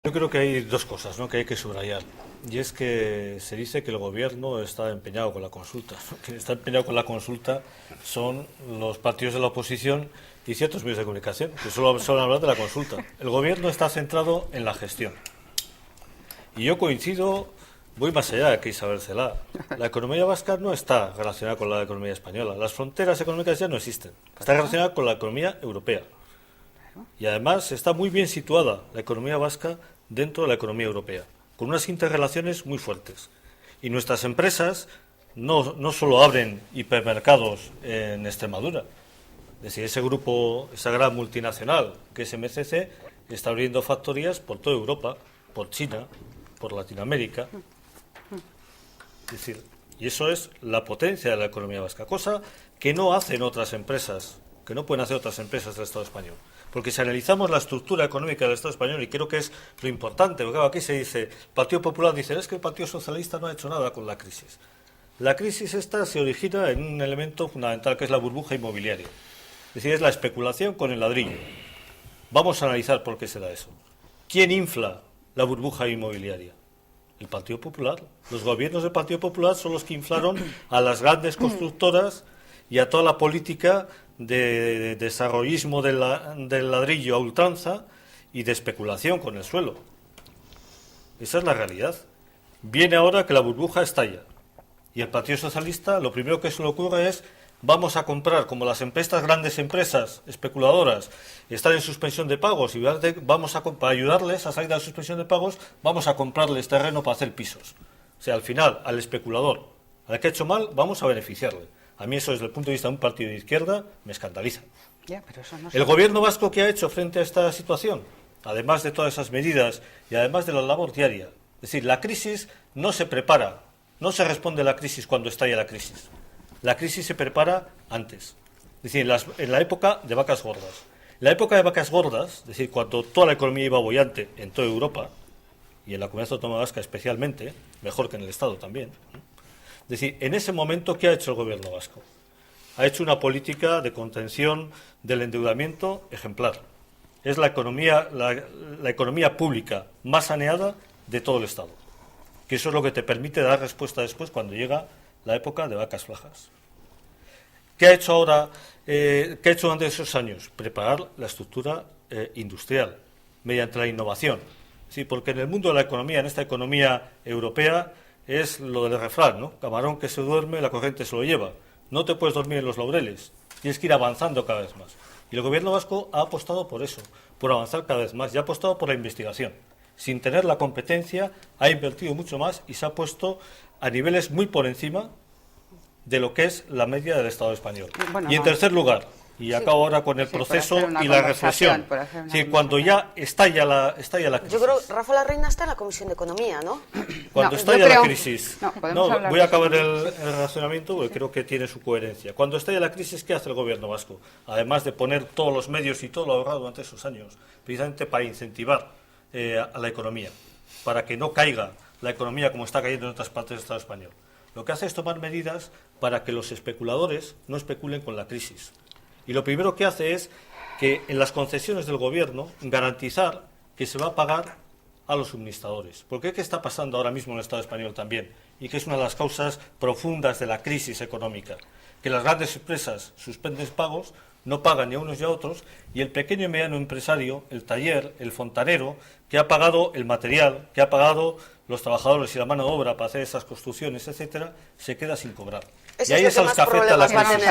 Yo creo que hay dos cosas, ¿no?, que hay que subrayar. Y es que se dice que el gobierno está empeñado con la consulta. Quien está empeñado con la consulta son los partidos de la oposición y ciertos medios de comunicación, que solo hablan de la consulta. El gobierno está centrado en la gestión. Y yo coincido, voy más allá de que Isabel Celaá. La economía vasca no está relacionada con la economía española. Las fronteras económicas ya no existen. Está relacionada con la economía europea. Y además está muy bien situada la economía vasca dentro de la economía europea, con unas interrelaciones muy fuertes. Y nuestras empresas no solo abren hipermercados en Extremadura. Es decir, ese grupo, esa gran multinacional que es MCC, está abriendo factorías por toda Europa, por China, por Latinoamérica. Es decir, y eso es la potencia de la economía vasca, cosa que no hacen otras empresas, que no pueden hacer otras empresas del Estado español. Porque si analizamos la estructura económica del Estado español, y creo que es lo importante, porque aquí se dice, el Partido Popular dice, es que el Partido Socialista no ha hecho nada con la crisis. La crisis esta se origina en un elemento fundamental que es la burbuja inmobiliaria. Es decir, es la especulación con el ladrillo. Vamos a analizar por qué se da eso. ¿Quién infla la burbuja inmobiliaria? El Partido Popular. Los gobiernos del Partido Popular son los que inflaron a las grandes constructoras y a toda la política de desarrollismo del ladrillo a ultranza y de especulación con el suelo. Esa es la realidad. Viene ahora que la burbuja estalla y el Partido Socialista lo primero que se le ocurre es vamos a comprar, como estas grandes empresas especuladoras están en suspensión de pagos y vamos para ayudarles a salir de la suspensión de pagos, vamos a comprarles terreno para hacer pisos. O sea, al final, al especulador, al que ha hecho mal, vamos a beneficiarle. A mí eso, desde el punto de vista de un partido de izquierda, me escandaliza. Pero eso no el gobierno vasco, ¿qué ha hecho frente a esta situación? Además de todas esas medidas y además de la labor diaria. Es decir, la crisis no se prepara, no se responde a la crisis cuando estalla la crisis. La crisis se prepara antes. Es decir, en la época de vacas gordas. En la época de vacas gordas, es decir, cuando toda la economía iba boyante en toda Europa, y en la comunidad autónoma vasca especialmente, mejor que en el Estado también. Es decir, en ese momento, ¿qué ha hecho el gobierno vasco? Ha hecho una política de contención del endeudamiento ejemplar. Es la economía pública más saneada de todo el Estado. Que eso es lo que te permite dar respuesta después cuando llega la época de vacas flojas. ¿Qué ha hecho ahora? ¿Qué ha hecho durante esos años? Preparar la estructura industrial mediante la innovación. Sí, porque en el mundo de la economía, en esta economía europea, es lo del refrán, ¿no? Camarón que se duerme, la corriente se lo lleva. No te puedes dormir en los laureles. Tienes que ir avanzando cada vez más. Y el gobierno vasco ha apostado por eso, por avanzar cada vez más, y ha apostado por la investigación. Sin tener la competencia, ha invertido mucho más y se ha puesto a niveles muy por encima de lo que es la media del Estado español. Bueno, y en tercer lugar, y acabo ahora con el proceso y la reflexión, sí, cuando ya estalla la crisis. Yo creo que Rafa Larreina está en la Comisión de Economía, ¿no? Cuando estalla la crisis, voy a acabar el razonamiento porque creo que tiene su coherencia. Cuando estalla la crisis, ¿qué hace el gobierno vasco? Además de poner todos los medios y todo lo ahorrado durante esos años, precisamente para incentivar a la economía, para que no caiga la economía como está cayendo en otras partes del Estado español. Lo que hace es tomar medidas para que los especuladores no especulen con la crisis. Y lo primero que hace es que en las concesiones del gobierno garantizar que se va a pagar a los suministradores. Porque ¿qué está pasando ahora mismo en el Estado español también? Y que es una de las causas profundas de la crisis económica. Que las grandes empresas suspenden pagos, no pagan ni a unos ni a otros, y el pequeño y mediano empresario, el taller, el fontanero, que ha pagado el material, que ha pagado los trabajadores y la mano de obra para hacer esas construcciones, etcétera, se queda sin cobrar. Eso y ahí es a los que afecta la crisis.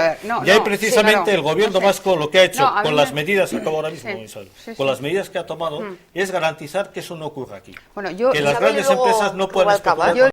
Y ahí precisamente el gobierno vasco lo que ha hecho con las medidas, acabo ahora mismo, con las medidas que ha tomado, es garantizar que eso no ocurra aquí. Que las grandes empresas no puedan especular.